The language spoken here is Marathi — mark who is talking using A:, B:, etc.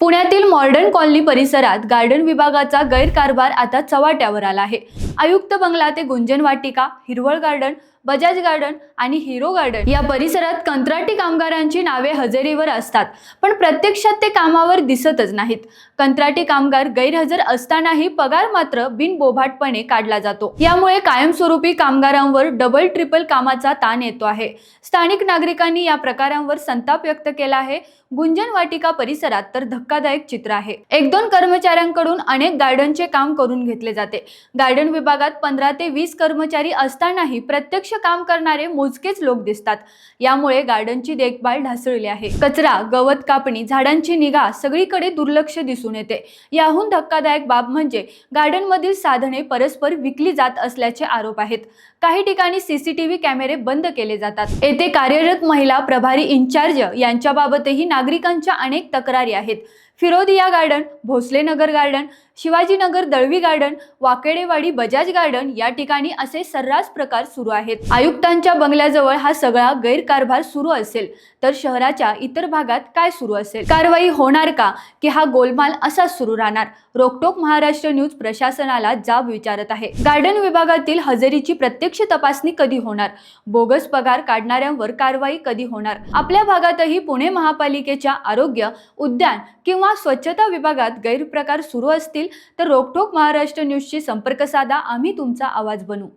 A: पुण्यातील मॉडर्न कॉलनी परिसरात गार्डन विभागाचा गैरकारभार आता चव्हाट्यावर आला आहे। आयुक्त बंगला ते गुंजन वाटिका, हिरवळ गार्डन, बजाज गार्डन आणि हिरो गार्डन या परिसरात कंत्राटी कामगारांची नावे हजेरीवर असतात, पण प्रत्यक्षात ते कामावर दिसतच नाहीत। कंत्राटी कामगार गैरहजर असतानाही पगार मात्र बिनबोभाटपणे काढला जातो। यामुळे कायमस्वरूपी कामगारांवर डबल ट्रिपल कामाचा ताण येतो आहे। स्थानिक नागरिकांनी या प्रकारांवर संताप व्यक्त केला आहे। गुंजन वाटिका परिसरात तर धक्कादायक चित्र आहे। एक दोन कर्मचाऱ्यांकडून अनेक गार्डनचे काम करून घेतले जाते। गार्डन विभागात 15 ते 20 कर्मचारी असतानाही प्रत्यक्ष काम करणारे मोजकेच लोक दिसतात। यामुळे गार्डनची देखभाल ढासळली आहे। कचरा, गवत कापणी, झाडांची निगा सगळीकडे दुर्लक्ष दिसून येते। याहून धक्कादायक बाब म्हणजे गार्डनमधील साधने परस्पर विकली जात असल्याचे आरोप आहेत। काही ठिकाणी सीसीटीव्ही कॅमेरे बंद केले जातात। येथे कार्यरत महिला प्रभारी इंचार्ज यांच्याबाबतही नागरिकांच्या अनेक तक्रारी आहेत। Firodia garden, Bhosalenagar garden, Shivajinagar Dalvi garden, Wakdewadi Bajaj garden या ठिकाणी असे सर्रास प्रकार सुरू आहेत। आयुक्तांच्या बंगल्याजवळ हा सगळा गैरकारभार सुरू असेल तर शहराच्या इतर भागात काय सुरू असेल? कारवाई होणार का की हा गोलमाल असाच सुरू राहणार? रोकटोक महाराष्ट्र न्यूज प्रशासनाला जाब विचारत आहे। गार्डन विभागातील हजेरीची प्रत्यक्ष तपासणी कधी होणार? बोगस पगार काढणाऱ्यांवर कारवाई कधी होणार? आपल्या भागातही पुणे महापालिकेच्या आरोग्य, उद्यान किंवा स्वच्छता विभागात गैरप्रकार सुरू असतील तर रोकटोक महाराष्ट्र न्यूजशी संपर्क साधा, आम्ही तुमचा आवाज बनू।